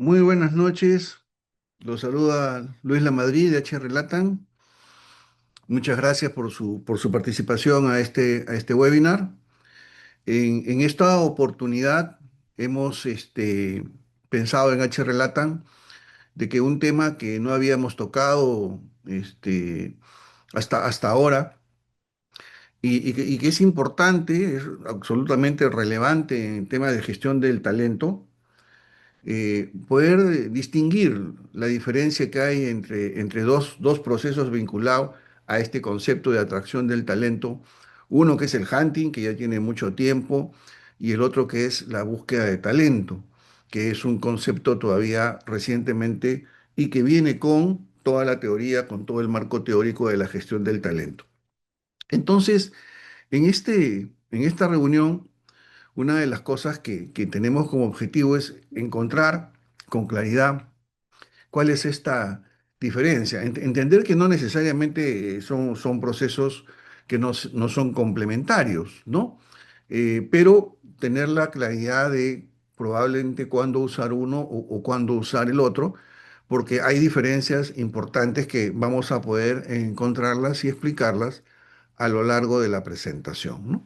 Muy buenas noches, los saluda Luis Lamadrid de HR Latam. Muchas gracias por su participación a este webinar. En esta oportunidad hemos pensado en HR Latam de que un tema que no habíamos tocado hasta ahora y que es importante, es absolutamente relevante en tema de gestión del talento, poder distinguir la diferencia que hay entre dos procesos vinculados a este concepto de atracción del talento. Uno que es el hunting, que ya tiene mucho tiempo, y el otro que es la búsqueda de talento, que es un concepto todavía recientemente y que viene con toda la teoría, con todo el marco teórico de la gestión del talento. Entonces, en esta reunión, una de las cosas que tenemos como objetivo es encontrar con claridad cuál es esta diferencia. Entender que no necesariamente son procesos que no son complementarios, ¿no? Pero tener la claridad de probablemente cuándo usar uno o cuándo usar el otro, porque hay diferencias importantes que vamos a poder encontrarlas y explicarlas a lo largo de la presentación, ¿no?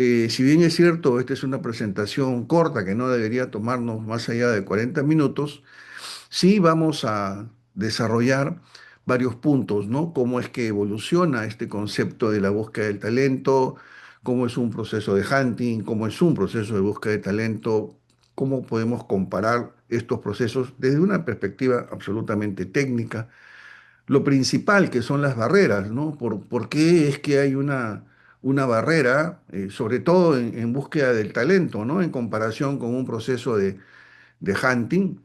Si bien es cierto, esta es una presentación corta que no debería tomarnos más allá de 40 minutos, sí vamos a desarrollar varios puntos, ¿no? Cómo es que evoluciona este concepto de la búsqueda del talento, cómo es un proceso de hunting, cómo es un proceso de búsqueda de talento, cómo podemos comparar estos procesos desde una perspectiva absolutamente técnica. Lo principal que son las barreras, ¿no? ¿Por qué es que hay una barrera, sobre todo en búsqueda del talento, ¿no? En comparación con un proceso de hunting.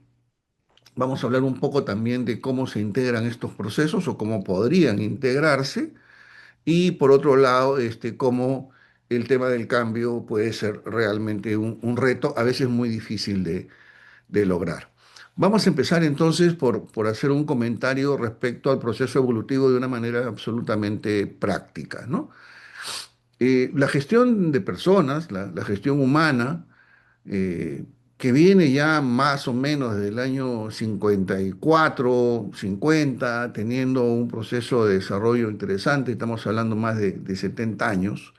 Vamos a hablar un poco también de cómo se integran estos procesos o cómo podrían integrarse. Y por otro lado, cómo el tema del cambio puede ser realmente un reto, a veces muy difícil de lograr. Vamos a empezar entonces por hacer un comentario respecto al proceso evolutivo de una manera absolutamente práctica, ¿no? La gestión de personas, la gestión humana, eh, que viene ya más o menos desde el año 54, 50, teniendo un proceso de desarrollo interesante, estamos hablando más de 70 años.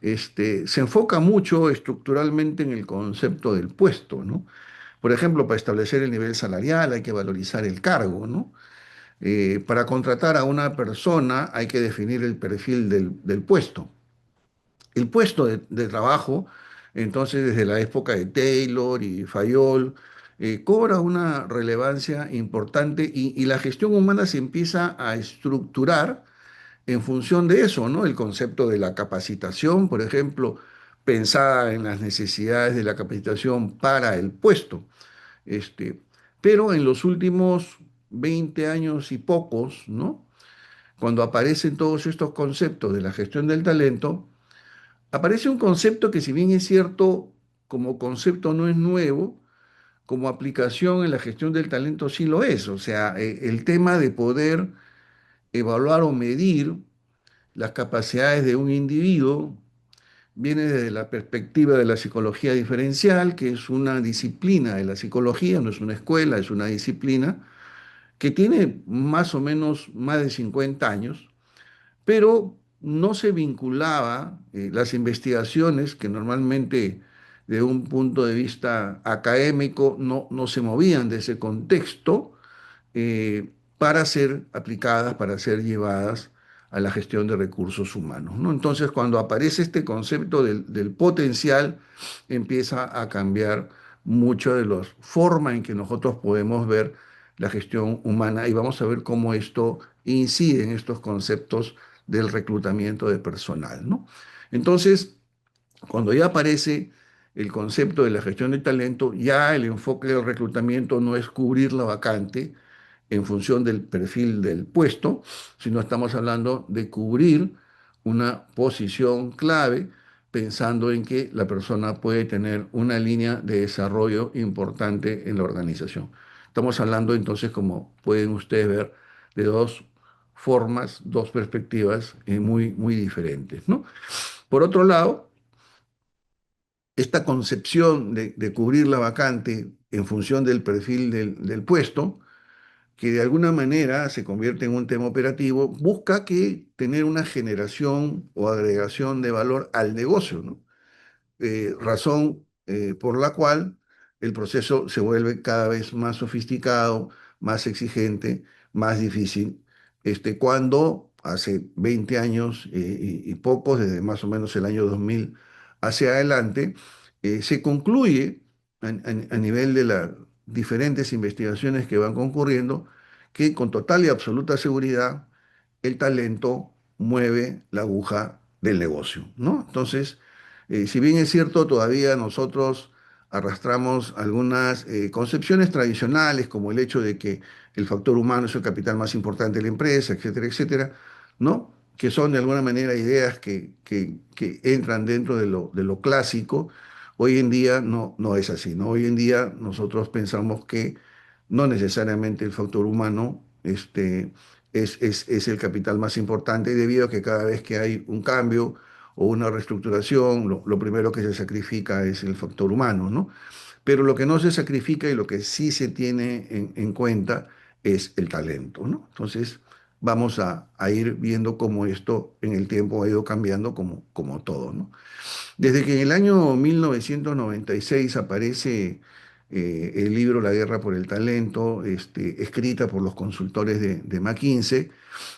Se enfoca mucho estructuralmente en el concepto del puesto, ¿no? Por ejemplo, para establecer el nivel salarial hay que valorizar el cargo, ¿no? Para contratar a una persona hay que definir el perfil del puesto. El puesto de trabajo, entonces desde la época de Taylor y Fayol, cobra una relevancia importante y la gestión humana se empieza a estructurar en función de eso, ¿no? El concepto de la capacitación, por ejemplo, pensada en las necesidades de la capacitación para el puesto. Este, pero en los últimos 20 años y pocos, ¿no? Cuando aparecen todos estos conceptos de la gestión del talento, aparece un concepto que, si bien es cierto, como concepto no es nuevo, como aplicación en la gestión del talento sí lo es. O sea, el tema de poder evaluar o medir las capacidades de un individuo viene desde la perspectiva de la psicología diferencial, que es una disciplina de la psicología, no es una escuela, es una disciplina que tiene más o menos más de 50 años, pero no se vinculaba las investigaciones que normalmente de un punto de vista académico no se movían de ese contexto, para ser aplicadas, para ser llevadas a la gestión de recursos humanos, ¿no? Entonces, cuando aparece este concepto del potencial, empieza a cambiar mucho de la forma en que nosotros podemos ver la gestión humana y vamos a ver cómo esto incide en estos conceptos del reclutamiento de personal, ¿no? Entonces, cuando ya aparece el concepto de la gestión de talento, ya el enfoque del reclutamiento no es cubrir la vacante en función del perfil del puesto, sino estamos hablando de cubrir una posición clave pensando en que la persona puede tener una línea de desarrollo importante en la organización. Estamos hablando entonces, como pueden ustedes ver, de dos formas, dos perspectivas muy diferentes, ¿no? Por otro lado, esta concepción de cubrir la vacante en función del perfil del puesto, que de alguna manera se convierte en un tema operativo, busca que tener una generación o agregación de valor al negocio, ¿no? Razón por la cual el proceso se vuelve cada vez más sofisticado, más exigente, más difícil. Cuando hace 20 años y pocos, desde más o menos el año 2000 hacia adelante, se concluye a nivel de las diferentes investigaciones que van concurriendo que con total y absoluta seguridad el talento mueve la aguja del negocio, ¿no? Entonces, si bien es cierto, todavía nosotros arrastramos algunas concepciones tradicionales, como el hecho de que el factor humano es el capital más importante de la empresa, etcétera, etcétera, ¿no? Que son de alguna manera ideas que entran dentro de lo clásico. Hoy en día no es así, ¿no? Hoy en día nosotros pensamos que no necesariamente el factor humano es el capital más importante, debido a que cada vez que hay un cambio o una reestructuración, lo primero que se sacrifica es el factor humano, ¿no? Pero lo que no se sacrifica y lo que sí se tiene en cuenta es el talento, ¿no? Entonces, vamos a ir viendo cómo esto en el tiempo ha ido cambiando como todo, ¿no? Desde que en el año 1996 aparece el libro La guerra por el talento, escrita por los consultores de McKinsey,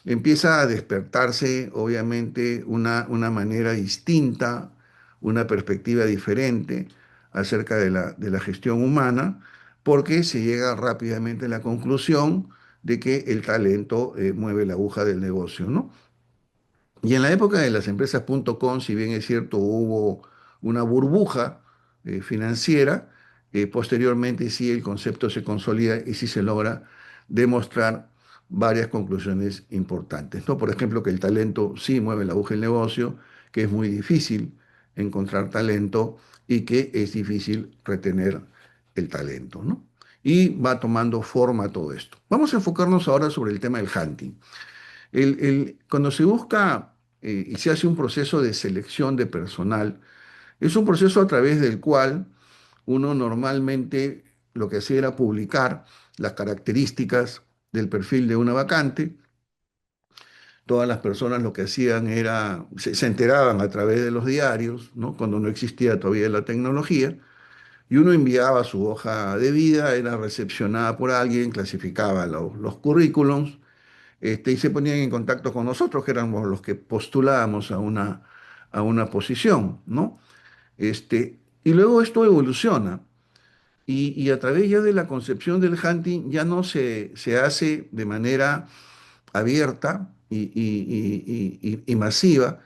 empieza a despertarse obviamente una manera distinta, una perspectiva diferente acerca de la gestión humana, porque se llega rápidamente a la conclusión de que el talento mueve la aguja del negocio, ¿no? Y en la época de las empresas .com, si bien es cierto, hubo una burbuja financiera, posteriormente sí el concepto se consolida y sí se logra demostrar varias conclusiones importantes, ¿no? Por ejemplo, que el talento sí mueve la aguja del negocio, que es muy difícil encontrar talento y que es difícil retener el talento, ¿no? Y va tomando forma todo esto. Vamos a enfocarnos ahora sobre el tema del hunting. Cuando se busca y se hace un proceso de selección de personal, es un proceso a través del cual uno normalmente lo que hacía era publicar las características del perfil de una vacante. Todas las personas lo que hacían era, se enteraban a través de los diarios, ¿no? Cuando no existía todavía la tecnología, y uno enviaba su hoja de vida, era recepcionada por alguien, clasificaba los currículums, y se ponían en contacto con nosotros, que éramos los que postulábamos a una posición, ¿no? Y luego esto evoluciona y a través ya de la concepción del hunting ya no se hace de manera abierta y masiva,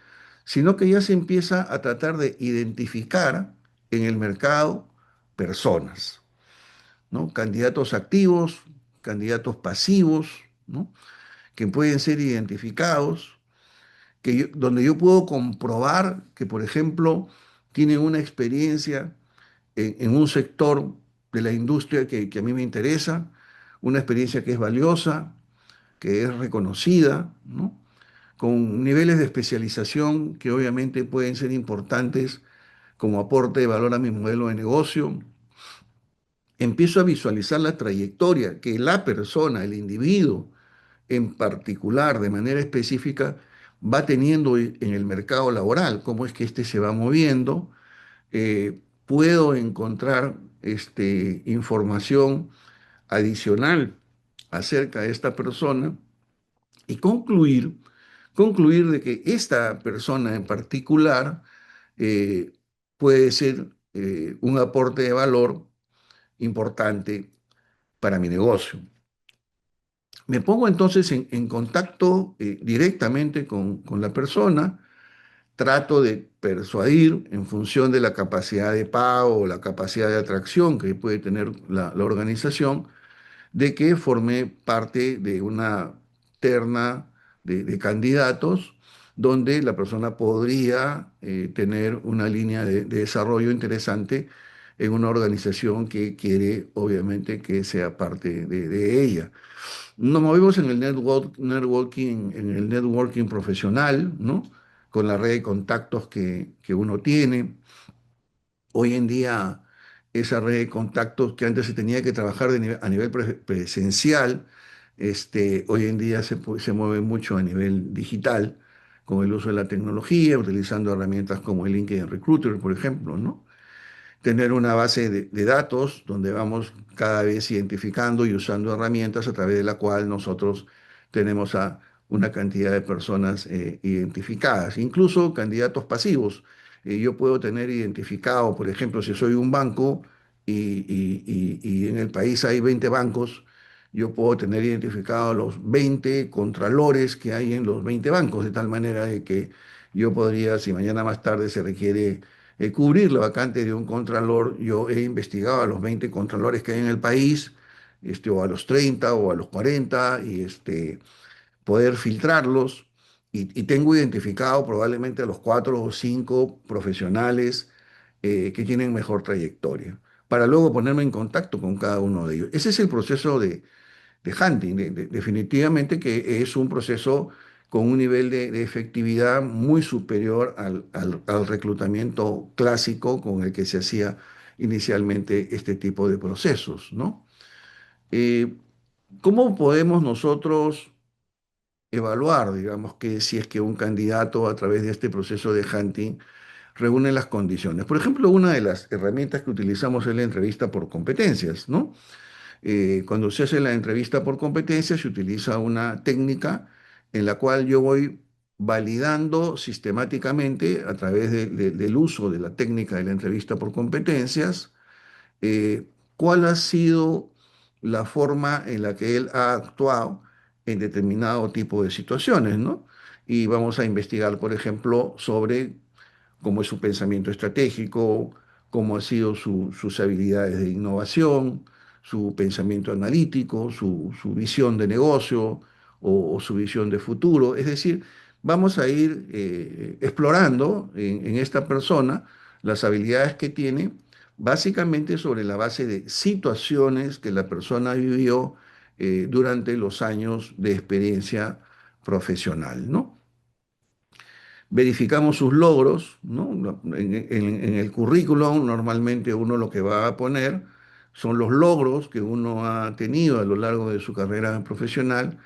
sino que ya se empieza a tratar de identificar en el mercado personas, ¿no? Candidatos activos, candidatos pasivos, ¿no? Que pueden ser identificados, donde yo puedo comprobar que, por ejemplo, tienen una experiencia en un sector de la industria que a mí me interesa, una experiencia que es valiosa, que es reconocida, ¿no? Con niveles de especialización que obviamente pueden ser importantes como aporte de valor a mi modelo de negocio. Empiezo a visualizar la trayectoria que la persona, el individuo, en particular, de manera específica, va teniendo en el mercado laboral, cómo es que éste se va moviendo. Puedo encontrar información adicional acerca de esta persona y concluir de que esta persona en particular eh, puede ser un aporte de valor importante para mi negocio. Me pongo entonces en contacto directamente con la persona, trato de persuadir en función de la capacidad de pago o la capacidad de atracción que puede tener la organización, de que forme parte de una terna de candidatos donde la persona podría tener una línea de desarrollo interesante en una organización que quiere, obviamente, que sea parte de ella. Nos movemos en el en el networking profesional, ¿no? Con la red de contactos que uno tiene. Hoy en día esa red de contactos que antes se tenía que trabajar a nivel presencial, hoy en día se mueve mucho a nivel digital, con el uso de la tecnología, utilizando herramientas como el LinkedIn Recruiter, por ejemplo, ¿no? Tener una base de datos donde vamos cada vez identificando y usando herramientas a través de la cual nosotros tenemos a una cantidad de personas identificadas, incluso candidatos pasivos. Yo puedo tener identificado, por ejemplo, si soy un banco y en el país hay 20 bancos, yo puedo tener identificados los 20 contralores que hay en los 20 bancos, de tal manera de que yo podría, si mañana más tarde se requiere cubrir la vacante de un contralor. Yo he investigado a los 20 contralores que hay en el país, o a los 30 o a los 40, y poder filtrarlos. Y tengo identificado probablemente a los 4 o 5 profesionales que tienen mejor trayectoria, para luego ponerme en contacto con cada uno de ellos. Ese es el proceso de hunting, definitivamente que es un proceso con un nivel de efectividad muy superior al reclutamiento clásico con el que se hacía inicialmente este tipo de procesos, ¿no? Eh, ¿Cómo podemos nosotros evaluar, digamos, que si es que un candidato a través de este proceso de hunting reúne las condiciones? Por ejemplo, una de las herramientas que utilizamos es la entrevista por competencias, ¿no? Cuando se hace la entrevista por competencia, se utiliza una técnica en la cual yo voy validando sistemáticamente a través del uso de la técnica de la entrevista por competencias, cuál ha sido la forma en la que él ha actuado en determinado tipo de situaciones, ¿no? Y vamos a investigar, por ejemplo, sobre cómo es su pensamiento estratégico, cómo han sido sus habilidades de innovación, su pensamiento analítico, su visión de negocio o su visión de futuro. Es decir, vamos a ir explorando en esta persona las habilidades que tiene, básicamente sobre la base de situaciones que la persona vivió durante los años de experiencia profesional, ¿no? Verificamos sus logros, ¿no? En el currículum normalmente uno lo que va a poner son los logros que uno ha tenido a lo largo de su carrera profesional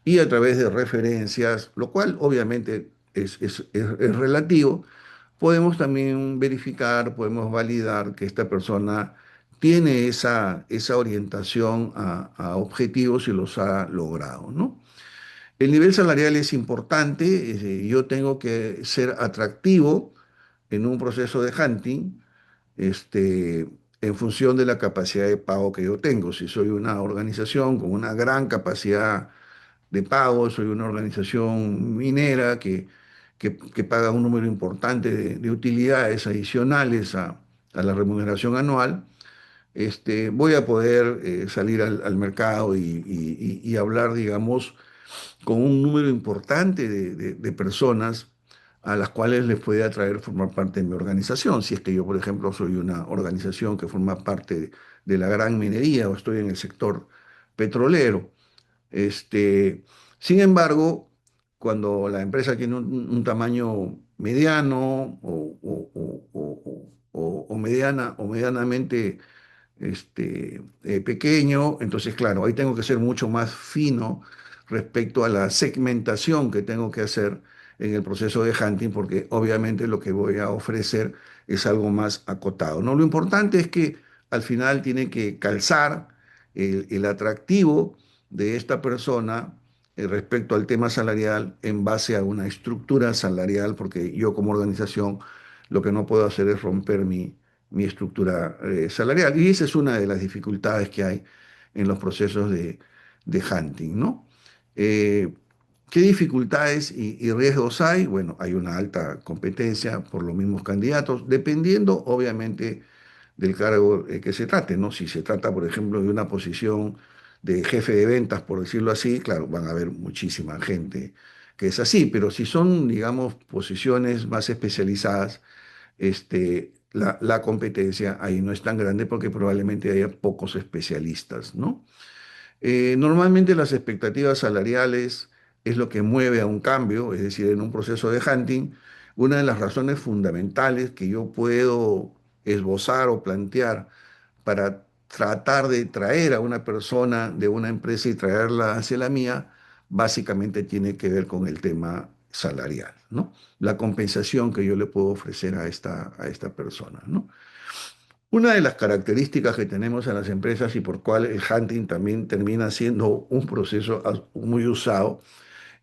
y a través de referencias, lo cual obviamente es relativo. Podemos también verificar, podemos validar que esta persona tiene esa orientación a objetivos y los ha logrado, ¿no? El nivel salarial es importante, yo tengo que ser atractivo en un proceso de hunting, en función de la capacidad de pago que yo tengo. Si soy una organización con una gran capacidad de pago, soy una organización minera que paga un número importante de utilidades adicionales a la remuneración anual, voy a poder salir al mercado y hablar, digamos, con un número importante de personas a las cuales les puede atraer formar parte de mi organización. Si es que yo, por ejemplo, soy una organización que forma parte de la gran minería o estoy en el sector petrolero. Este, Sin embargo, cuando la empresa tiene un tamaño mediano o mediana o medianamente pequeño, entonces claro, ahí tengo que ser mucho más fino respecto a la segmentación que tengo que hacer en el proceso de hunting, porque obviamente lo que voy a ofrecer es algo más acotado, ¿no? Lo importante es que al final tiene que calzar el atractivo de esta persona respecto al tema salarial en base a una estructura salarial, porque yo como organización lo que no puedo hacer es romper mi estructura salarial. Y esa es una de las dificultades que hay en los procesos de hunting, ¿no? Eh, ¿Qué dificultades y riesgos hay? Bueno, hay una alta competencia por los mismos candidatos, dependiendo obviamente del cargo que se trate, ¿no? Si se trata, por ejemplo, de una posición de jefe de ventas, por decirlo así, claro, van a haber muchísima gente que es así, pero si son, digamos, posiciones más especializadas, la competencia ahí no es tan grande porque probablemente haya pocos especialistas, ¿no? Normalmente las expectativas salariales es lo que mueve a un cambio, es decir, en un proceso de hunting, una de las razones fundamentales que yo puedo esbozar o plantear para tratar de traer a una persona de una empresa y traerla hacia la mía, básicamente tiene que ver con el tema salarial, ¿no? La compensación que yo le puedo ofrecer a esta persona, ¿no? Una de las características que tenemos en las empresas y por cual el hunting también termina siendo un proceso muy usado,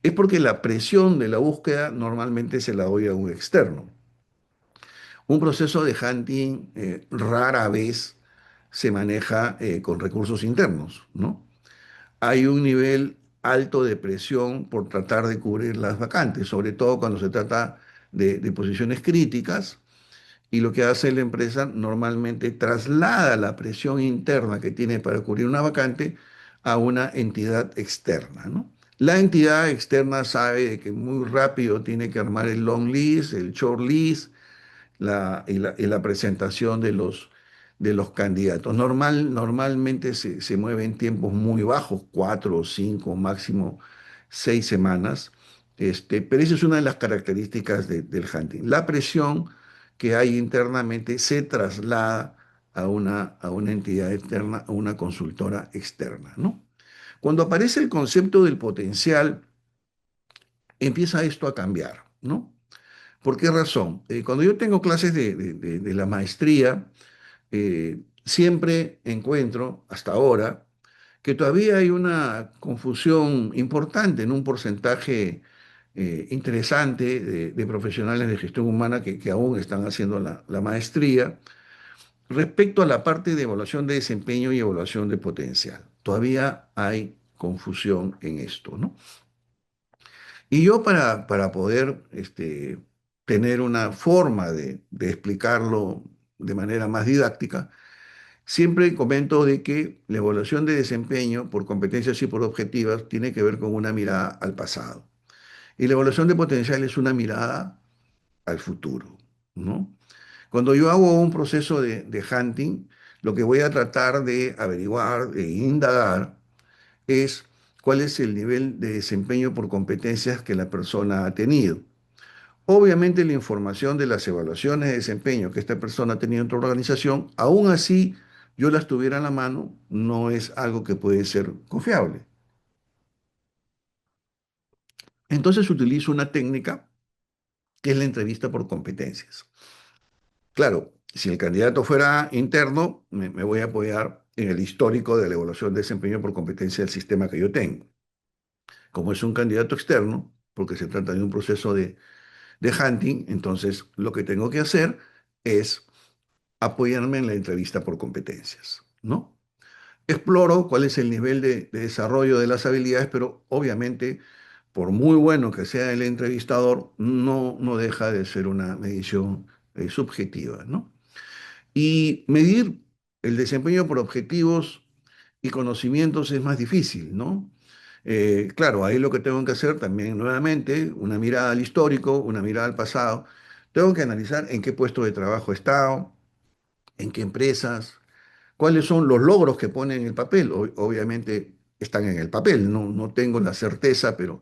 es porque la presión de la búsqueda normalmente se la doy a un externo. Un proceso de hunting rara vez se maneja con recursos internos, ¿no? Hay un nivel alto de presión por tratar de cubrir las vacantes, sobre todo cuando se trata de posiciones críticas, y lo que hace la empresa normalmente traslada la presión interna que tiene para cubrir una vacante a una entidad externa, ¿no? La entidad externa sabe de que muy rápido tiene que armar el long list, el short list, y la presentación de los candidatos. Normalmente se mueve en tiempos muy bajos, 4 o 5, máximo 6 semanas. Pero esa es una de las características del hunting. La presión que hay internamente se traslada a una entidad externa, a una consultora externa, ¿no? Cuando aparece el concepto del potencial, empieza esto a cambiar, ¿no? ¿Por qué razón? Cuando yo tengo clases de la maestría, siempre encuentro, hasta ahora, que todavía hay una confusión importante en un porcentaje interesante de profesionales de gestión humana que aún están haciendo la maestría respecto a la parte de evaluación de desempeño y evaluación de potencial. Todavía hay confusión en esto, ¿no? Y yo para poder tener una forma de explicarlo de manera más didáctica, siempre comento de que la evaluación de desempeño por competencias y por objetivas tiene que ver con una mirada al pasado. Y la evaluación de potencial es una mirada al futuro, ¿no? Cuando yo hago un proceso de hunting, lo que voy a tratar de averiguar, de indagar, es cuál es el nivel de desempeño por competencias que la persona ha tenido. Obviamente la información de las evaluaciones de desempeño que esta persona ha tenido en tu organización, aún así yo las tuviera en la mano, no es algo que puede ser confiable. Entonces utilizo una técnica que es la entrevista por competencias. Claro, si el candidato fuera interno, me voy a apoyar en el histórico de la evaluación de desempeño por competencia del sistema que yo tengo. Como es un candidato externo, porque se trata de un proceso de hunting, entonces lo que tengo que hacer es apoyarme en la entrevista por competencias, ¿no? Exploro cuál es el nivel de desarrollo de las habilidades, pero obviamente, por muy bueno que sea el entrevistador, no deja de ser una medición subjetiva, ¿no? Y medir el desempeño por objetivos y conocimientos es más difícil, ¿no? Claro, ahí lo que tengo que hacer también nuevamente, una mirada al histórico, una mirada al pasado. Tengo que analizar en qué puesto de trabajo he estado, en qué empresas, cuáles son los logros que pone en el papel. Obviamente están en el papel, no tengo la certeza, pero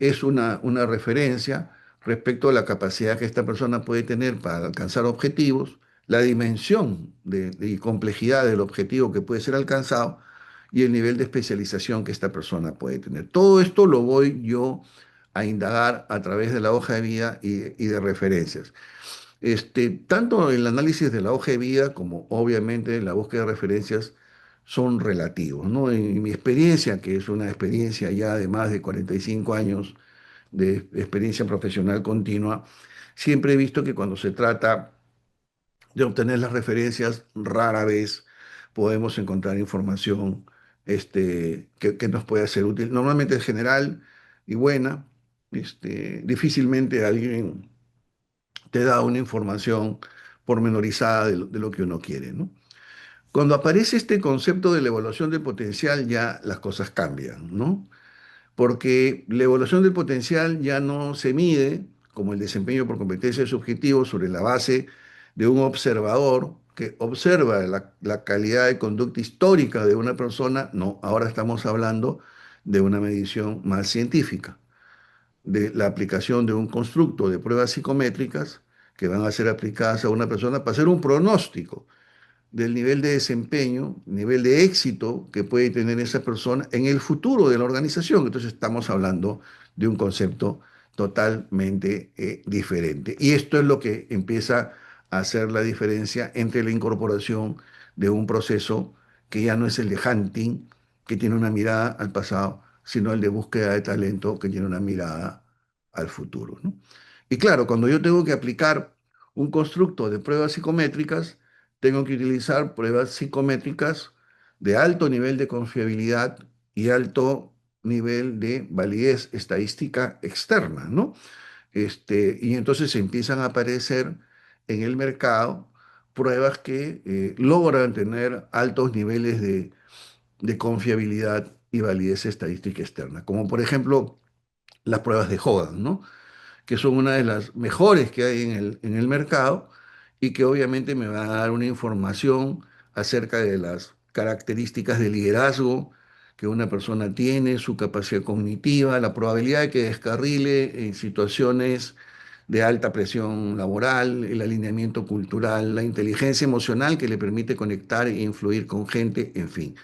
es una referencia respecto a la capacidad que esta persona puede tener para alcanzar objetivos, la dimensión y complejidad del objetivo que puede ser alcanzado y el nivel de especialización que esta persona puede tener. Todo esto lo voy yo a indagar a través de la hoja de vida y de referencias. Tanto el análisis de la hoja de vida como obviamente la búsqueda de referencias son relativos, ¿no? En mi experiencia, que es una experiencia ya de más de 45 años de experiencia profesional continua, siempre he visto que cuando se trata de obtener las referencias, rara vez podemos encontrar información que nos pueda ser útil. Normalmente es general y buena, difícilmente alguien te da una información pormenorizada de lo que uno quiere, ¿no? Cuando aparece este concepto de la evaluación del potencial, ya las cosas cambian, ¿no? Porque la evaluación del potencial ya no se mide como el desempeño por competencias subjetivos sobre la base de un observador que observa la calidad de conducta histórica de una persona, no, ahora estamos hablando de una medición más científica de la aplicación de un constructo de pruebas psicométricas que van a ser aplicadas a una persona para hacer un pronóstico. del nivel de desempeño, nivel de éxito que puede tener esa persona en el futuro de la organización. Entonces estamos hablando de un concepto totalmente diferente. Y esto es lo que empieza a hacer la diferencia entre la incorporación de un proceso que ya no es el de hunting, que tiene una mirada al pasado, sino el de búsqueda de talento, que tiene una mirada al futuro, ¿no? Y claro, cuando yo tengo que aplicar un constructo de pruebas psicométricas, tengo que utilizar pruebas psicométricas de alto nivel de confiabilidad y alto nivel de validez estadística externa, ¿no? Y entonces empiezan a aparecer en el mercado pruebas que logran tener altos niveles de confiabilidad y validez estadística externa, como por ejemplo las pruebas de Hogan, ¿no? Que son una de las mejores que hay en el mercado y que obviamente me van a dar una información acerca de las características de liderazgo que una persona tiene, su capacidad cognitiva, la probabilidad de que descarrile en situaciones de alta presión laboral, el alineamiento cultural, la inteligencia emocional que le permite conectar e influir con gente, en fin.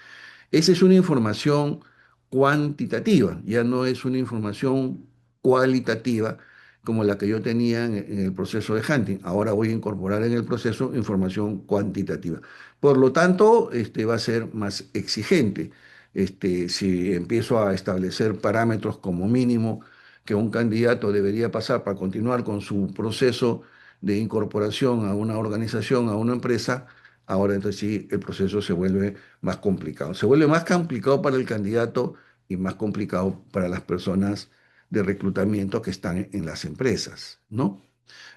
Esa es una información cuantitativa, ya no es una información cualitativa como la que yo tenía en el proceso de hunting. Ahora voy a incorporar en el proceso información cuantitativa. Por lo tanto, va a ser más exigente. Si empiezo a establecer parámetros como mínimo que un candidato debería pasar para continuar con su proceso de incorporación a una organización, a una empresa, ahora entonces sí el proceso se vuelve más complicado. Se vuelve más complicado para el candidato y más complicado para las personas de reclutamiento que están en las empresas, ¿no?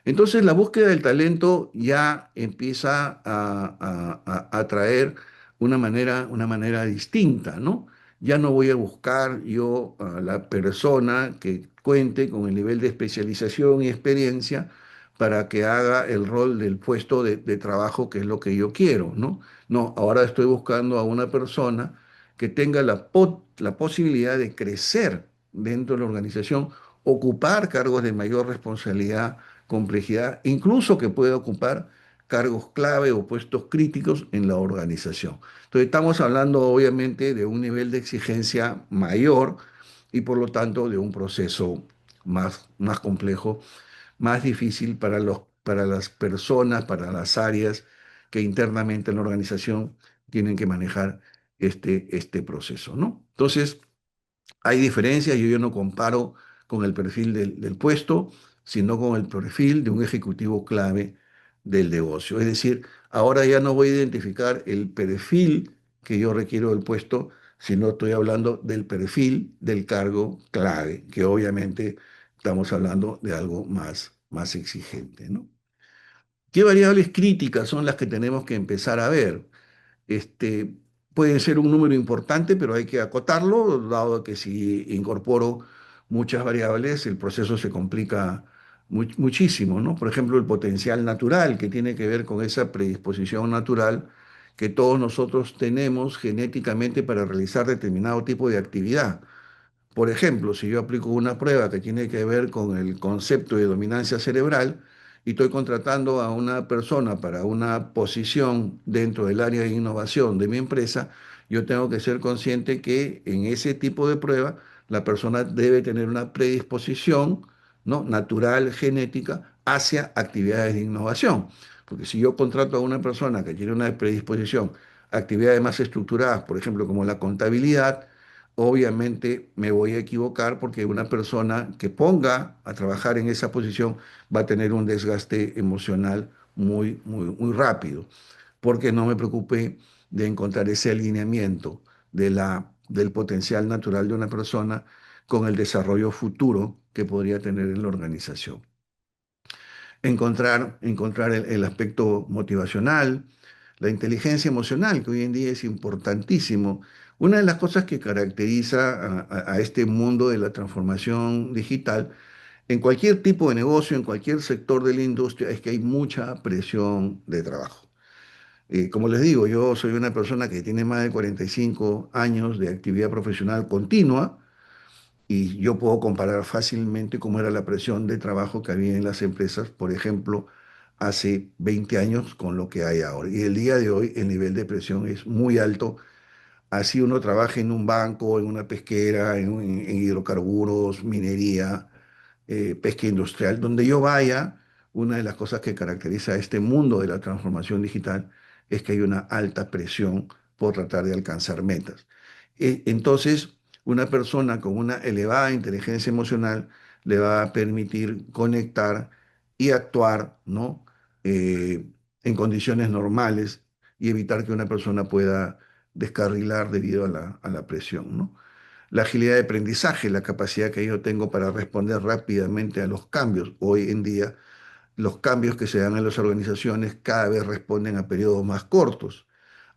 Entonces la búsqueda del talento ya empieza a traer una manera distinta, ¿no? Ya no voy a buscar yo a la persona que cuente con el nivel de especialización y experiencia para que haga el rol del puesto de trabajo que es lo que yo quiero, ¿no? No, ahora estoy buscando a una persona que tenga la posibilidad de crecer dentro de la organización, ocupar cargos de mayor responsabilidad, complejidad, incluso que pueda ocupar cargos clave o puestos críticos en la organización. Entonces estamos hablando obviamente de un nivel de exigencia mayor y por lo tanto de un proceso más complejo, más difícil para las personas, para las áreas que internamente en la organización tienen que manejar este proceso, ¿no? Entonces, hay diferencias, yo no comparo con el perfil del puesto, sino con el perfil de un ejecutivo clave del negocio. Es decir, ahora ya no voy a identificar el perfil que yo requiero del puesto, sino estoy hablando del perfil del cargo clave, que obviamente estamos hablando de algo más exigente, ¿no? ¿Qué variables críticas son las que tenemos que empezar a ver? Este, Puede ser un número importante, pero hay que acotarlo, dado que si incorporo muchas variables, el proceso se complica muchísimo, ¿no? Por ejemplo, el potencial natural, que tiene que ver con esa predisposición natural que todos nosotros tenemos genéticamente para realizar determinado tipo de actividad. Por ejemplo, si yo aplico una prueba que tiene que ver con el concepto de dominancia cerebral y estoy contratando a una persona para una posición dentro del área de innovación de mi empresa, yo tengo que ser consciente que en ese tipo de prueba la persona debe tener una predisposición, ¿no?, natural, genética, hacia actividades de innovación. Porque si yo contrato a una persona que tiene una predisposición a actividades más estructuradas, por ejemplo, como la contabilidad, obviamente me voy a equivocar porque una persona que ponga a trabajar en esa posición va a tener un desgaste emocional muy rápido, porque no me preocupé de encontrar ese alineamiento del potencial natural de una persona con el desarrollo futuro que podría tener en la organización. Encontrar el aspecto motivacional, la inteligencia emocional, que hoy en día es importantísimo. Una de las cosas que caracteriza a este mundo de la transformación digital, en cualquier tipo de negocio, en cualquier sector de la industria, es que hay mucha presión de trabajo. Como les digo, yo soy una persona que tiene más de 45 años de actividad profesional continua y yo puedo comparar fácilmente cómo era la presión de trabajo que había en las empresas, por ejemplo, hace 20 años con lo que hay ahora. Y el día de hoy el nivel de presión es muy alto. Así uno trabaja en un banco, en una pesquera, en hidrocarburos, minería, pesca industrial, donde yo vaya, una de las cosas que caracteriza a este mundo de la transformación digital es que hay una alta presión por tratar de alcanzar metas. Entonces, una persona con una elevada inteligencia emocional le va a permitir conectar y actuar, ¿no? Eh, en condiciones normales y evitar que una persona pueda descarrilar debido a la presión, ¿no? La agilidad de aprendizaje, la capacidad que yo tengo para responder rápidamente a los cambios. Hoy en día, los cambios que se dan en las organizaciones cada vez responden a periodos más cortos.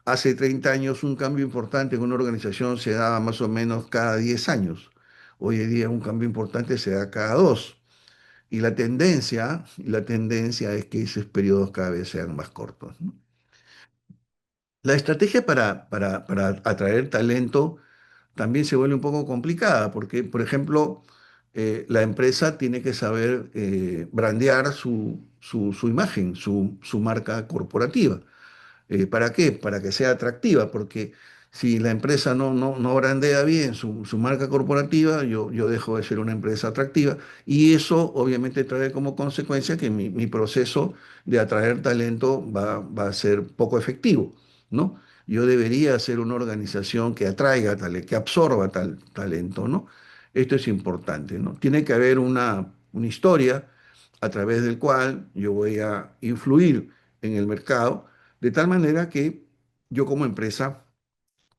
Hace 30 años un cambio importante en una organización se daba más o menos cada 10 años. Hoy en día un cambio importante se da cada 2. Y la tendencia es que esos periodos cada vez sean más cortos, ¿no? La estrategia para atraer talento también se vuelve un poco complicada, porque, por ejemplo, la empresa tiene que saber brandear su imagen, su marca corporativa. ¿Para qué? Para que sea atractiva, porque si la empresa no brandea bien su marca corporativa, yo dejo de ser una empresa atractiva y eso obviamente trae como consecuencia que mi proceso de atraer talento va a ser poco efectivo, ¿no? Yo debería ser una organización que atraiga talento, que absorba tal talento, ¿no? Esto es importante, ¿no? Tiene que haber una historia a través del cual yo voy a influir en el mercado de tal manera que yo como empresa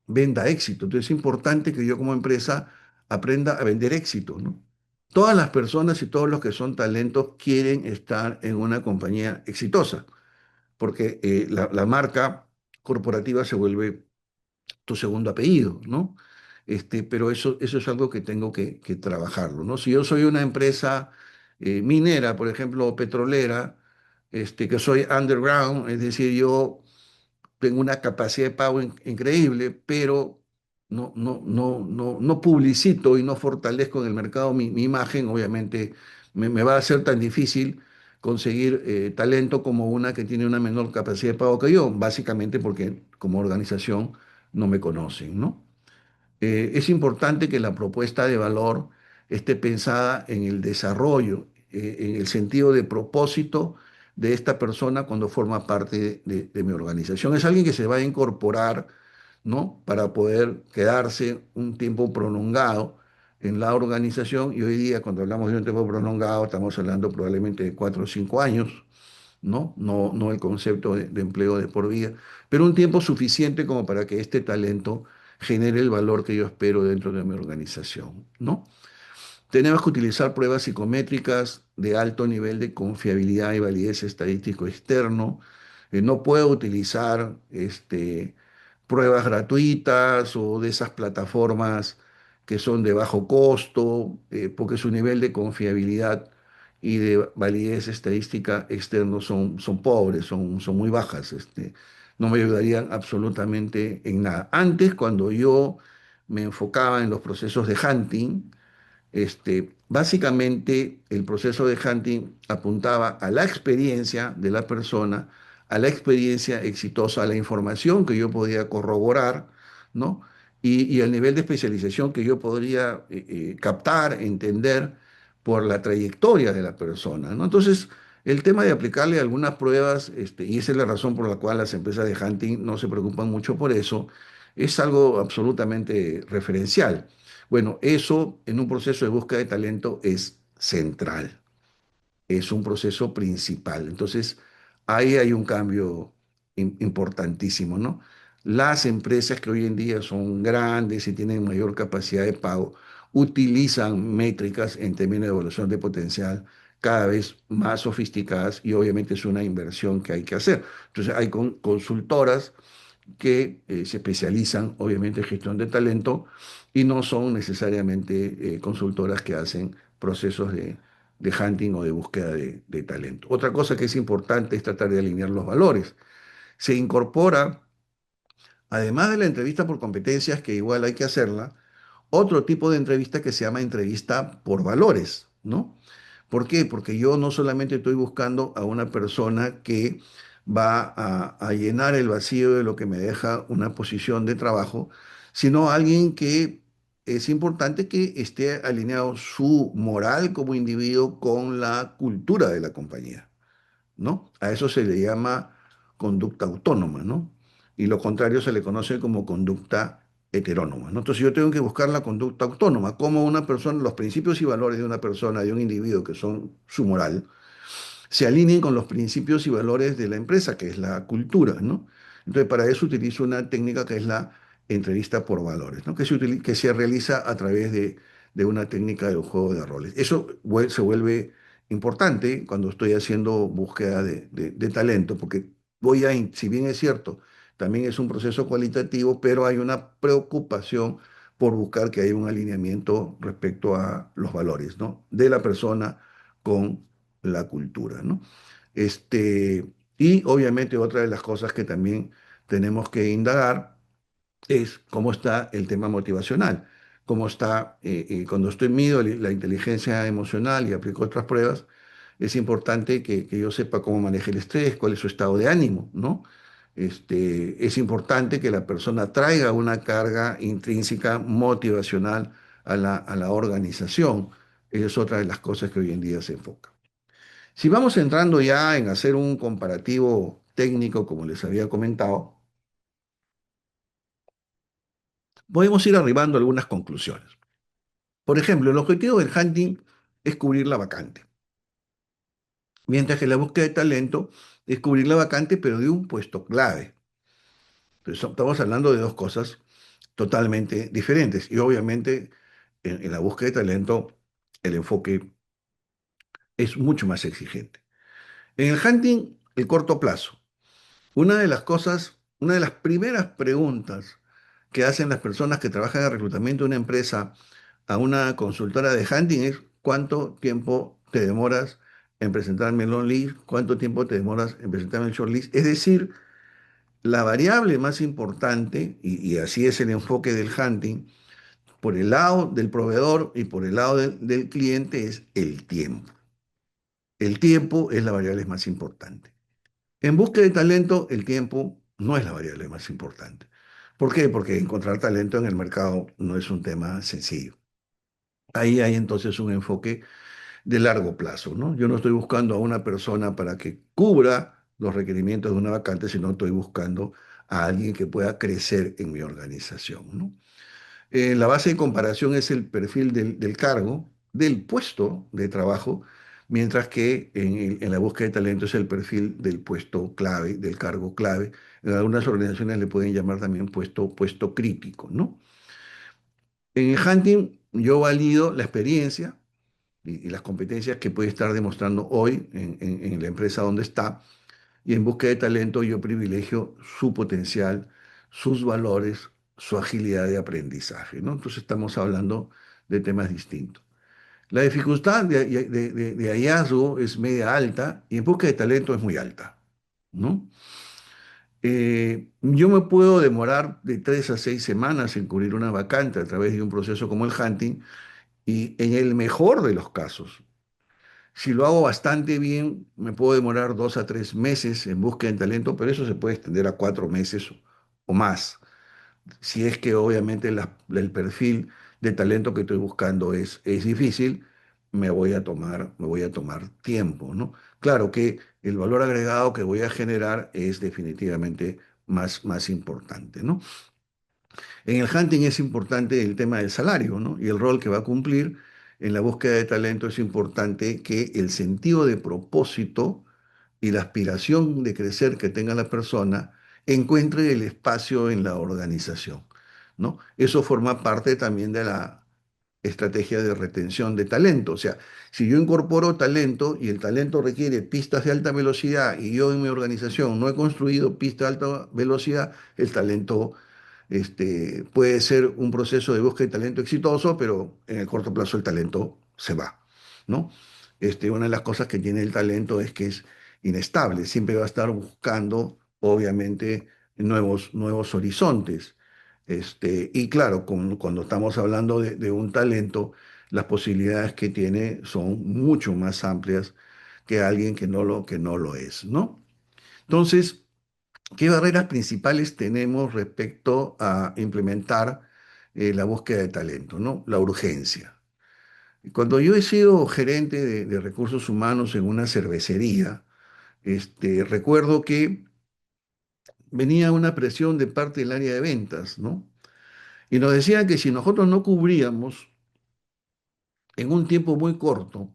venda éxito. Entonces es importante que yo como empresa aprenda a vender éxito, ¿no? Todas las personas y todos los que son talentos quieren estar en una compañía exitosa, porque la marca corporativa se vuelve tu segundo apellido, ¿no? Pero eso es algo que tengo que trabajarlo, ¿no? Si yo soy una empresa minera, por ejemplo, o petrolera, que soy underground, es decir, yo tengo una capacidad de pago increíble, pero no publicito y no fortalezco en el mercado mi imagen, obviamente me va a ser tan difícil conseguir talento como una que tiene una menor capacidad de pago que yo, básicamente porque como organización no me conocen, ¿no? Es importante que la propuesta de valor esté pensada en el desarrollo, en el sentido de propósito de esta persona cuando forma parte de mi organización. Es alguien que se va a incorporar, ¿no? Para poder quedarse un tiempo prolongado en la organización. Y hoy día, cuando hablamos de un tiempo prolongado, estamos hablando probablemente de 4 o 5 años, ¿no? No el concepto de empleo de por vida, pero un tiempo suficiente como para que este talento genere el valor que yo espero dentro de mi organización, ¿no? Tenemos que utilizar pruebas psicométricas de alto nivel de confiabilidad y validez estadístico externo. No puedo utilizar pruebas gratuitas o de esas plataformas que son de bajo costo, porque su nivel de confiabilidad y de validez estadística externo son pobres, son muy bajas. No me ayudarían absolutamente en nada. Antes, cuando yo me enfocaba en los procesos de hunting, básicamente, el proceso de hunting apuntaba a la experiencia de la persona, a la experiencia exitosa, a la información que yo podía corroborar, ¿no? Y al nivel de especialización que yo podría captar, entender por la trayectoria de la persona, ¿no? Entonces, el tema de aplicarle algunas pruebas, y esa es la razón por la cual las empresas de hunting no se preocupan mucho por eso, es algo absolutamente referencial. Bueno, eso en un proceso de búsqueda de talento es central, es un proceso principal. Entonces, ahí hay un cambio importantísimo, ¿no? Las empresas que hoy en día son grandes y tienen mayor capacidad de pago utilizan métricas en términos de evaluación de potencial cada vez más sofisticadas y obviamente es una inversión que hay que hacer. Entonces, hay consultoras que se especializan obviamente en gestión de talento y no son necesariamente consultoras que hacen procesos de hunting o de búsqueda de talento. Otra cosa que es importante es tratar de alinear los valores. Se incorpora, además de la entrevista por competencias, que igual hay que hacerla, otro tipo de entrevista que se llama entrevista por valores, ¿no? ¿Por qué? Porque yo no solamente estoy buscando a una persona que va a llenar el vacío de lo que me deja una posición de trabajo, sino alguien que es importante que esté alineado su moral como individuo con la cultura de la compañía, ¿no? A eso se le llama conducta autónoma, ¿no? Y lo contrario se le conoce como conducta heterónoma, ¿no? Entonces yo tengo que buscar la conducta autónoma, como una persona, los principios y valores de una persona, de un individuo que son su moral, se alineen con los principios y valores de la empresa, que es la cultura, ¿no? Entonces, para eso utilizo una técnica que es la entrevista por valores, ¿no? Que se realiza a través de una técnica de juego de roles. Eso se vuelve importante cuando estoy haciendo búsqueda de talento, porque si bien es cierto, también es un proceso cualitativo, pero hay una preocupación por buscar que haya un alineamiento respecto a los valores, ¿no? De la persona con la cultura, ¿no? Y obviamente otra de las cosas que también tenemos que indagar es cómo está el tema motivacional, cómo está, cuando estoy mido la inteligencia emocional y aplico otras pruebas, es importante que yo sepa cómo maneja el estrés, cuál es su estado de ánimo, ¿no? Es importante que la persona traiga una carga intrínseca motivacional a la organización. Esa es otra de las cosas que hoy en día se enfoca. Si vamos entrando ya en hacer un comparativo técnico, como les había comentado, podemos ir arribando a algunas conclusiones. Por ejemplo, el objetivo del hunting es cubrir la vacante, mientras que la búsqueda de talento es cubrir la vacante, pero de un puesto clave. Entonces, estamos hablando de dos cosas totalmente diferentes. Y obviamente, en la búsqueda de talento, el enfoque es mucho más exigente. En el hunting, el corto plazo. Una de las primeras preguntas que hacen las personas que trabajan en el reclutamiento de una empresa a una consultora de hunting es cuánto tiempo te demoras en presentarme el long list, cuánto tiempo te demoras en presentarme el short list. Es decir, la variable más importante, y así es el enfoque del hunting, por el lado del proveedor y por el lado del cliente, es el tiempo. El tiempo es la variable más importante. En búsqueda de talento, el tiempo no es la variable más importante. ¿Por qué? Porque encontrar talento en el mercado no es un tema sencillo. Ahí hay entonces un enfoque de largo plazo, ¿no? Yo no estoy buscando a una persona para que cubra los requerimientos de una vacante, sino estoy buscando a alguien que pueda crecer en mi organización, ¿no? La base de comparación es el perfil del cargo, del puesto de trabajo, mientras que en la búsqueda de talento es el perfil del puesto clave, del cargo clave. En algunas organizaciones le pueden llamar también puesto crítico, ¿no? En el hunting yo valido la experiencia y las competencias que puede estar demostrando hoy en la empresa donde está, y en búsqueda de talento yo privilegio su potencial, sus valores, su agilidad de aprendizaje, ¿no? Entonces estamos hablando de temas distintos. La dificultad de hallazgo es media alta y en búsqueda de talento es muy alta, ¿no? Yo me puedo demorar de 3 a 6 semanas en cubrir una vacante a través de un proceso como el hunting y en el mejor de los casos, si lo hago bastante bien, me puedo demorar 2 a 3 meses en búsqueda de talento, pero eso se puede extender a 4 meses o más. Si es que obviamente el perfil de talento que estoy buscando es difícil, me voy a tomar tiempo, ¿no? Claro que el valor agregado que voy a generar es definitivamente más importante, ¿no? En el hunting es importante el tema del salario, ¿no? Y el rol que va a cumplir. En la búsqueda de talento es importante que el sentido de propósito y la aspiración de crecer que tenga la persona encuentre el espacio en la organización, ¿no? Eso forma parte también de la estrategia de retención de talento. O sea, si yo incorporo talento y el talento requiere pistas de alta velocidad y yo en mi organización no he construido pistas de alta velocidad, el talento puede ser un proceso de búsqueda de talento exitoso, pero en el corto plazo el talento se va, ¿no? Una de las cosas que tiene el talento es que es inestable, siempre va a estar buscando, obviamente, nuevos horizontes. Y claro, cuando estamos hablando de un talento, las posibilidades que tiene son mucho más amplias que alguien que no lo es, ¿no? Entonces, ¿qué barreras principales tenemos respecto a implementar la búsqueda de talento, ¿no? La urgencia. Cuando yo he sido gerente de recursos humanos en una cervecería, recuerdo que venía una presión de parte del área de ventas, ¿no? Y nos decían que si nosotros no cubríamos en un tiempo muy corto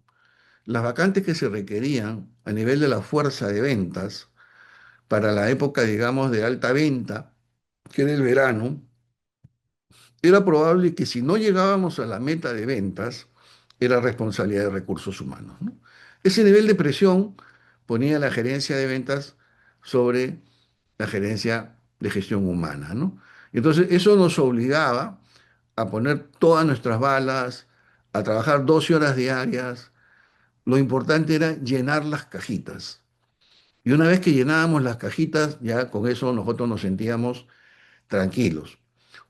las vacantes que se requerían a nivel de la fuerza de ventas para la época, digamos, de alta venta, que era el verano, era probable que si no llegábamos a la meta de ventas, era responsabilidad de recursos humanos, ¿no? Ese nivel de presión ponía la gerencia de ventas sobre la gerencia de gestión humana, ¿no? Entonces, eso nos obligaba a poner todas nuestras balas, a trabajar 12 horas diarias. Lo importante era llenar las cajitas. Y una vez que llenábamos las cajitas, ya con eso nosotros nos sentíamos tranquilos.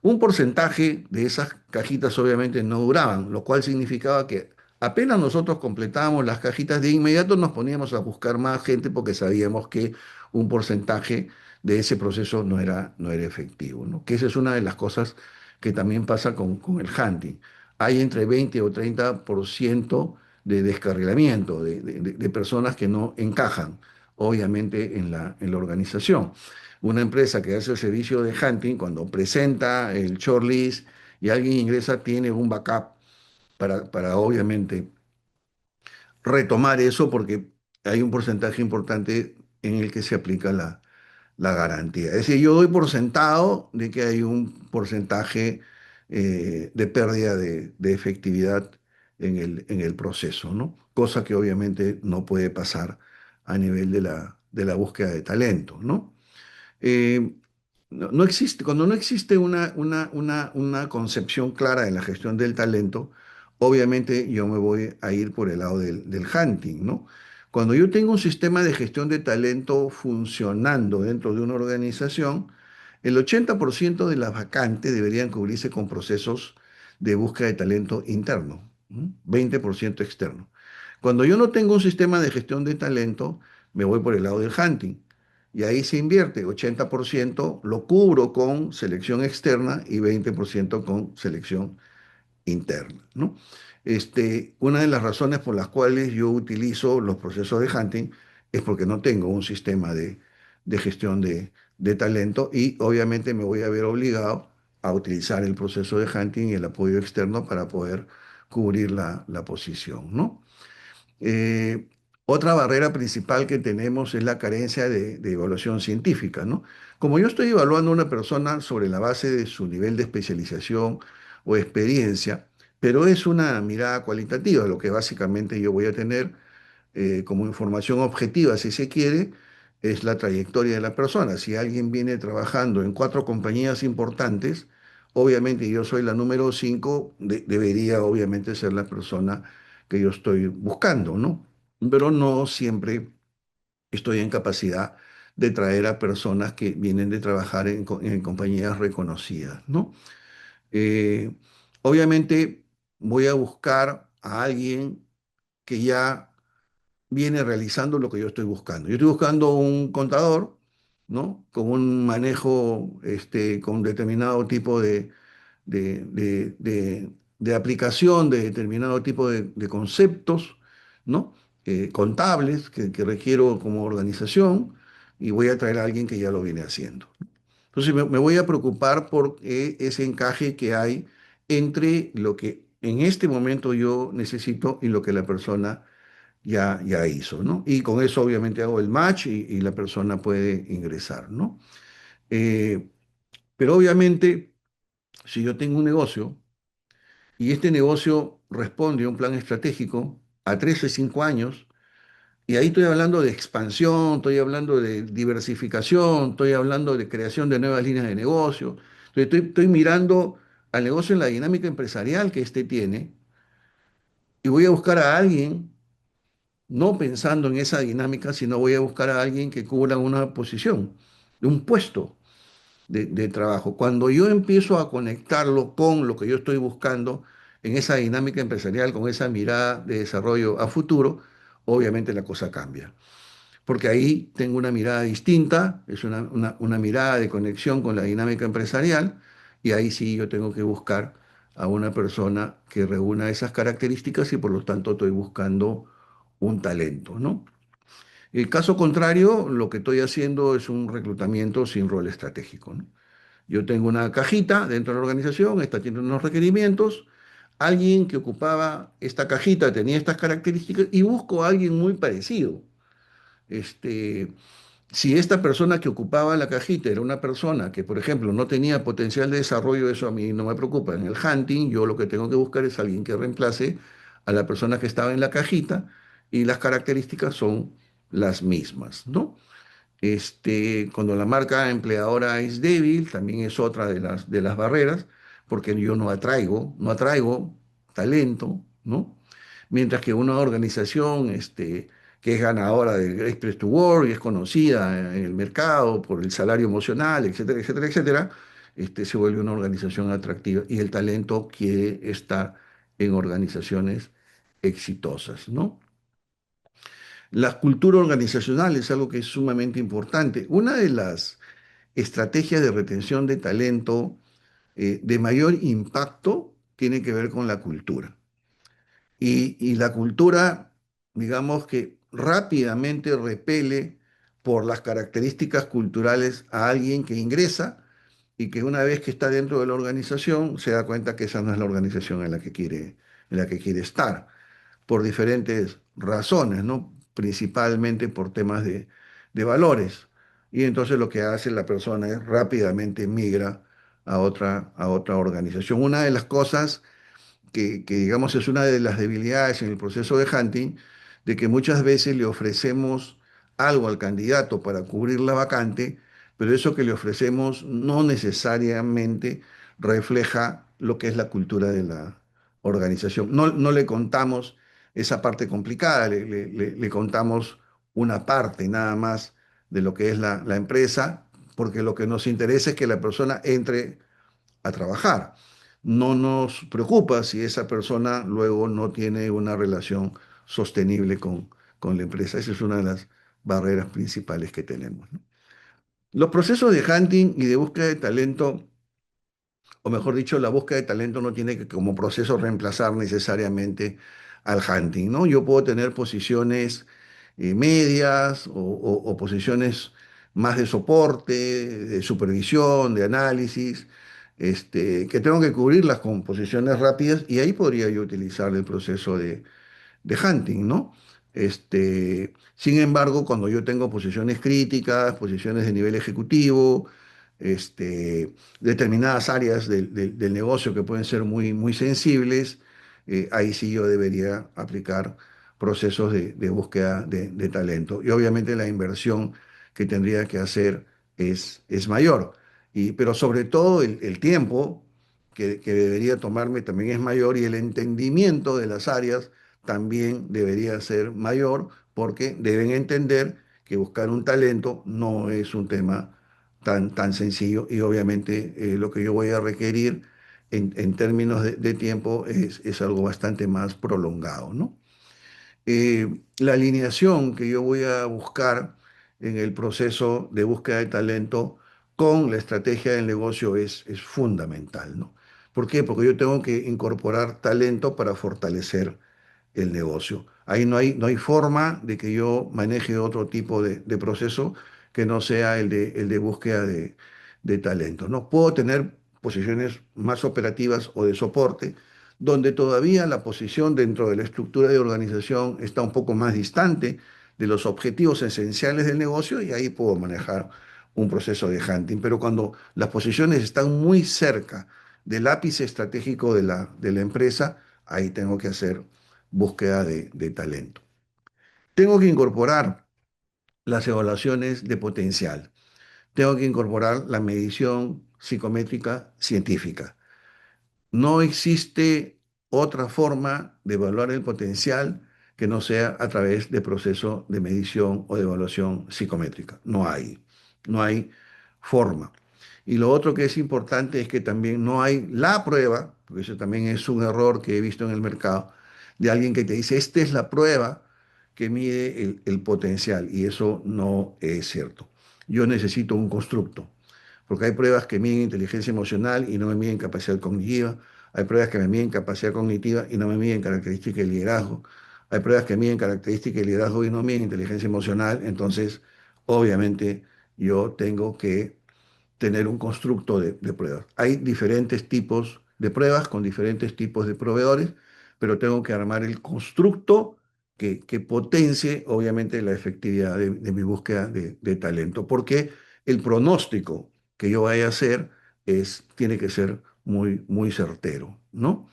Un porcentaje de esas cajitas obviamente no duraban, lo cual significaba que apenas nosotros completábamos las cajitas, de inmediato nos poníamos a buscar más gente porque sabíamos que un porcentaje de ese proceso no era efectivo, ¿no? Que esa es una de las cosas que también pasa con el hunting. Hay entre 20 o 30% de descarrilamiento, de personas que no encajan, obviamente, en la organización. Una empresa que hace el servicio de hunting, cuando presenta el shortlist y alguien ingresa, tiene un backup para obviamente retomar eso porque hay un porcentaje importante en el que se aplica la garantía. Es decir, yo doy por sentado de que hay un porcentaje de pérdida de efectividad en el proceso, ¿no? Cosa que obviamente no puede pasar a nivel de la búsqueda de talento, ¿no? Eh, no existe, cuando no existe una concepción clara de la gestión del talento, obviamente yo me voy a ir por el lado del hunting, ¿no? Cuando yo tengo un sistema de gestión de talento funcionando dentro de una organización, el 80% de las vacantes deberían cubrirse con procesos de búsqueda de talento interno, ¿m? 20% externo. Cuando yo no tengo un sistema de gestión de talento, me voy por el lado del hunting. Y ahí se invierte, 80% lo cubro con selección externa y 20% con selección interna, ¿no? Una de las razones por las cuales yo utilizo los procesos de hunting es porque no tengo un sistema de gestión de talento y obviamente me voy a ver obligado a utilizar el proceso de hunting y el apoyo externo para poder cubrir la posición, ¿no? Eh, Otra barrera principal que tenemos es la carencia de evaluación científica, ¿no? Como yo estoy evaluando a una persona sobre la base de su nivel de especialización o experiencia, pero es una mirada cualitativa, lo que básicamente yo voy a tener como información objetiva, si se quiere, es la trayectoria de la persona. Si alguien viene trabajando en 4 compañías importantes, obviamente yo soy la número 5, debería obviamente ser la persona que yo estoy buscando, ¿no? Pero no siempre estoy en capacidad de traer a personas que vienen de trabajar en compañías reconocidas, ¿no? Eh, Obviamente voy a buscar a alguien que ya viene realizando lo que yo estoy buscando. Yo estoy buscando un contador, ¿no? Con un manejo, con determinado tipo de aplicación de determinado tipo de conceptos, ¿no? Contables que requiero como organización y voy a traer a alguien que ya lo viene haciendo. Entonces me voy a preocupar por ese encaje que hay entre lo que en este momento yo necesito y lo que la persona ya hizo, ¿no? Y con eso obviamente hago el match y la persona puede ingresar, ¿no? Eh, pero obviamente, si yo tengo un negocio y este negocio responde a un plan estratégico a 13 5 años, y ahí estoy hablando de expansión, estoy hablando de diversificación, estoy hablando de creación de nuevas líneas de negocio, estoy mirando al negocio en la dinámica empresarial que éste tiene y voy a buscar a alguien no pensando en esa dinámica, sino voy a buscar a alguien que cubra una posición, un puesto de trabajo. Cuando yo empiezo a conectarlo con lo que yo estoy buscando, en esa dinámica empresarial, con esa mirada de desarrollo a futuro, obviamente la cosa cambia. Porque ahí tengo una mirada distinta, es una mirada de conexión con la dinámica empresarial, y ahí sí yo tengo que buscar a una persona que reúna esas características y por lo tanto estoy buscando un talento, ¿no? El caso contrario, lo que estoy haciendo es un reclutamiento sin rol estratégico, ¿no? Yo tengo una cajita dentro de la organización, esta tiene unos requerimientos, alguien que ocupaba esta cajita tenía estas características y busco a alguien muy parecido. Este, si esta persona que ocupaba la cajita era una persona que, por ejemplo, no tenía potencial de desarrollo, eso a mí no me preocupa. En el hunting, yo lo que tengo que buscar es alguien que reemplace a la persona que estaba en la cajita y las características son las mismas, ¿no? Cuando la marca empleadora es débil, también es otra de las barreras, porque yo no atraigo talento, ¿no? Mientras que una organización que es ganadora del Great Place to Work y es conocida en el mercado por el salario emocional, etcétera, etcétera, etcétera, se vuelve una organización atractiva y el talento quiere estar en organizaciones exitosas, ¿no? La cultura organizacional es algo que es sumamente importante. Una de las estrategias de retención de talento de mayor impacto tiene que ver con la cultura. Y la cultura, digamos que rápidamente repele por las características culturales a alguien que ingresa y que una vez que está dentro de la organización se da cuenta que esa no es la organización en la que quiere estar por diferentes razones, ¿no? Principalmente por temas de valores. Y entonces lo que hace la persona es rápidamente migra a otra organización. Una de las cosas que digamos es una de las debilidades en el proceso de hunting, de que muchas veces le ofrecemos algo al candidato para cubrir la vacante, pero eso que le ofrecemos no necesariamente refleja lo que es la cultura de la organización. No le contamos esa parte complicada, le contamos una parte nada más de lo que es la empresa, porque lo que nos interesa es que la persona entre a trabajar. No nos preocupa si esa persona luego no tiene una relación sostenible con la empresa. Esa es una de las barreras principales que tenemos, ¿no? Los procesos de hunting y de búsqueda de talento, o mejor dicho, la búsqueda de talento no tiene que como proceso reemplazar necesariamente al hunting, ¿no? Yo puedo tener posiciones medias o posiciones más de soporte, de supervisión, de análisis, que tengo que cubrirlas con posiciones rápidas y ahí podría yo utilizar el proceso de hunting, ¿no? Sin embargo, cuando yo tengo posiciones críticas, posiciones de nivel ejecutivo, determinadas áreas del negocio que pueden ser muy sensibles, ahí sí yo debería aplicar procesos de búsqueda de talento. Y obviamente la inversión que tendría que hacer es mayor. Pero sobre todo el tiempo que debería tomarme también es mayor y el entendimiento de las áreas también debería ser mayor porque deben entender que buscar un talento no es un tema tan sencillo y obviamente lo que yo voy a requerir en términos de tiempo es algo bastante más prolongado, ¿no? La alineación que yo voy a buscar en el proceso de búsqueda de talento con la estrategia del negocio es fundamental, ¿no? ¿Por qué? Porque yo tengo que incorporar talento para fortalecer el negocio. Ahí no hay forma de que yo maneje otro tipo de proceso que no sea el de búsqueda de talento, ¿no? Puedo tener posiciones más operativas o de soporte, donde todavía la posición dentro de la estructura de organización está un poco más distante de los objetivos esenciales del negocio y ahí puedo manejar un proceso de hunting. Pero cuando las posiciones están muy cerca del ápice estratégico de la empresa, ahí tengo que hacer búsqueda de talento. Tengo que incorporar las evaluaciones de potencial. Tengo que incorporar la medición psicométrica científica. No existe otra forma de evaluar el potencial que no sea a través de proceso de medición o de evaluación psicométrica. No hay forma. Y lo otro que es importante es que también no hay la prueba, porque eso también es un error que he visto en el mercado, de alguien que te dice, esta es la prueba que mide el potencial, y eso no es cierto. Yo necesito un constructo, porque hay pruebas que miden inteligencia emocional y no me miden capacidad cognitiva, hay pruebas que me miden capacidad cognitiva y no me miden características de liderazgo, hay pruebas que miden características de liderazgo y no miden inteligencia emocional, entonces obviamente yo tengo que tener un constructo de pruebas. Hay diferentes tipos de pruebas con diferentes tipos de proveedores, pero tengo que armar el constructo que potencie, obviamente, la efectividad de mi búsqueda de talento, porque el pronóstico que yo vaya a hacer tiene que ser muy, muy certero, ¿no?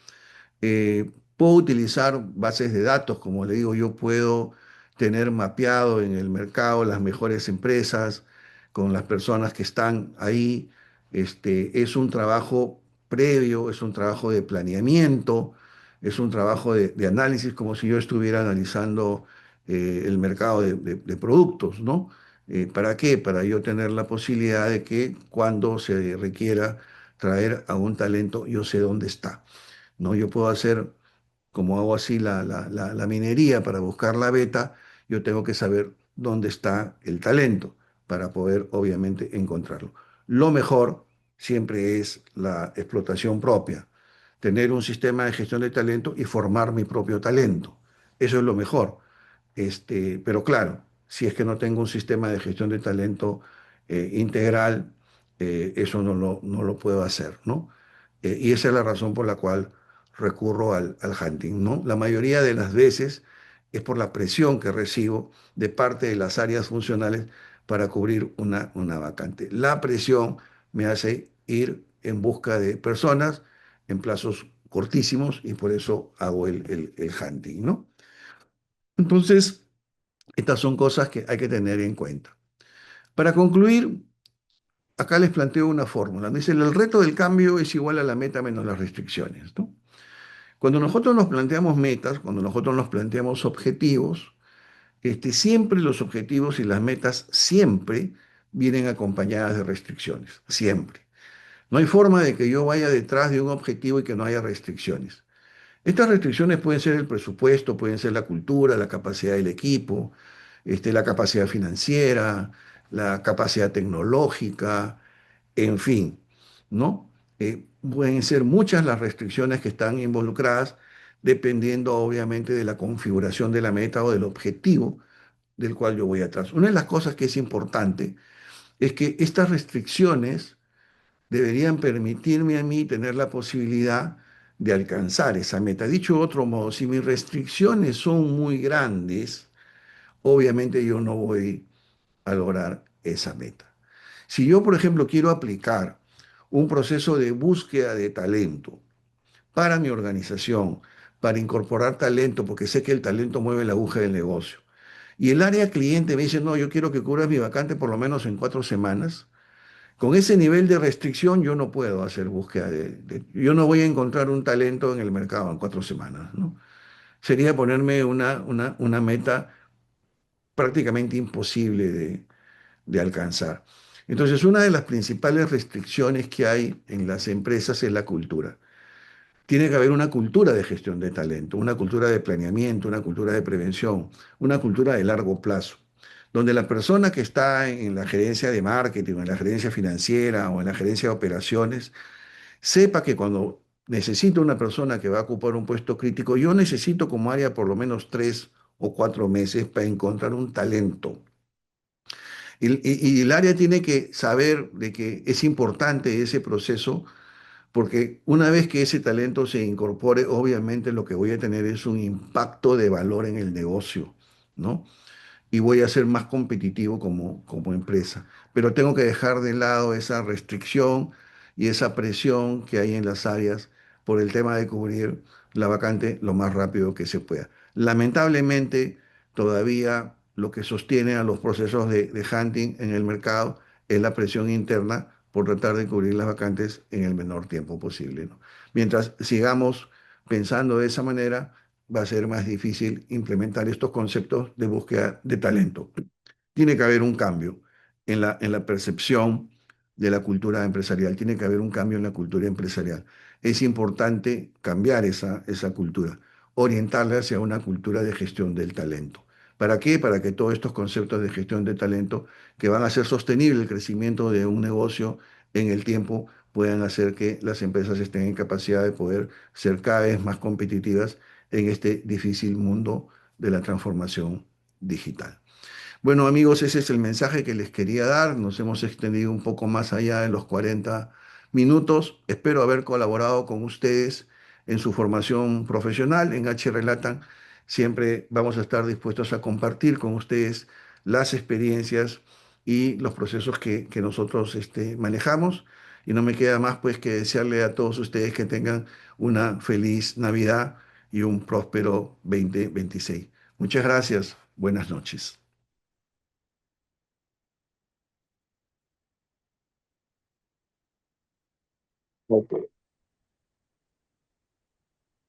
Puedo utilizar bases de datos, como le digo, yo puedo tener mapeado en el mercado las mejores empresas con las personas que están ahí. Es un trabajo previo, es un trabajo de planeamiento, es un trabajo de análisis, como si yo estuviera analizando el mercado de productos, ¿no? ¿Para qué? Para yo tener la posibilidad de que cuando se requiera traer a un talento, yo sé dónde está. ¿No? Yo puedo hacer, como hago así la minería para buscar la beta, yo tengo que saber dónde está el talento para poder, obviamente, encontrarlo. Lo mejor siempre es la explotación propia, tener un sistema de gestión de talento y formar mi propio talento. Eso es lo mejor. Pero claro, si es que no tengo un sistema de gestión de talento integral, eso no lo puedo hacer, ¿no? Y esa es la razón por la cual recurro al hunting, ¿no? La mayoría de las veces es por la presión que recibo de parte de las áreas funcionales para cubrir una vacante. La presión me hace ir en busca de personas en plazos cortísimos y por eso hago el hunting, ¿no? Entonces, estas son cosas que hay que tener en cuenta. Para concluir, acá les planteo una fórmula. Me dicen, el reto del cambio es igual a la meta menos las restricciones, ¿no? Cuando nosotros nos planteamos metas, cuando nosotros nos planteamos objetivos, siempre los objetivos y las metas siempre vienen acompañadas de restricciones, siempre. No hay forma de que yo vaya detrás de un objetivo y que no haya restricciones. Estas restricciones pueden ser el presupuesto, pueden ser la cultura, la capacidad del equipo, la capacidad financiera, la capacidad tecnológica, en fin, ¿no? Pueden ser muchas las restricciones que están involucradas, dependiendo obviamente de la configuración de la meta o del objetivo del cual yo voy atrás. Una de las cosas que es importante es que estas restricciones deberían permitirme a mí tener la posibilidad de alcanzar esa meta. Dicho de otro modo, si mis restricciones son muy grandes, obviamente yo no voy a lograr esa meta. Si yo, por ejemplo, quiero aplicar un proceso de búsqueda de talento para mi organización, para incorporar talento, porque sé que el talento mueve la aguja del negocio, y el área cliente me dice, no, yo quiero que cubras mi vacante por lo menos en 4 semanas, con ese nivel de restricción yo no puedo hacer búsqueda yo no voy a encontrar un talento en el mercado en 4 semanas, ¿no? Sería ponerme una meta prácticamente imposible de alcanzar. Entonces, una de las principales restricciones que hay en las empresas es la cultura. Tiene que haber una cultura de gestión de talento, una cultura de planeamiento, una cultura de prevención, una cultura de largo plazo, donde la persona que está en la gerencia de marketing, o en la gerencia financiera o en la gerencia de operaciones, sepa que cuando necesito una persona que va a ocupar un puesto crítico, yo necesito como área por lo menos 3 o 4 meses para encontrar un talento. Y el área tiene que saber de que es importante ese proceso, porque una vez que ese talento se incorpore, obviamente lo que voy a tener es un impacto de valor en el negocio, ¿no? Y voy a ser más competitivo como empresa. Pero tengo que dejar de lado esa restricción y esa presión que hay en las áreas por el tema de cubrir la vacante lo más rápido que se pueda. Lamentablemente, todavía lo que sostiene a los procesos de hunting en el mercado es la presión interna por tratar de cubrir las vacantes en el menor tiempo posible, ¿no? Mientras sigamos pensando de esa manera, va a ser más difícil implementar estos conceptos de búsqueda de talento. Tiene que haber un cambio en la percepción de la cultura empresarial. Tiene que haber un cambio en la cultura empresarial. Es importante cambiar esa cultura, orientarla hacia una cultura de gestión del talento. ¿Para qué? Para que todos estos conceptos de gestión de talento que van a hacer sostenible el crecimiento de un negocio en el tiempo puedan hacer que las empresas estén en capacidad de poder ser cada vez más competitivas en este difícil mundo de la transformación digital. Bueno, amigos, ese es el mensaje que les quería dar. Nos hemos extendido un poco más allá de los 40 minutos. Espero haber colaborado con ustedes en su formación profesional en H Relatan. Siempre vamos a estar dispuestos a compartir con ustedes las experiencias y los procesos que nosotros manejamos. Y no me queda más pues que desearle a todos ustedes que tengan una feliz Navidad y un próspero 2026. Muchas gracias. Buenas noches. Ok.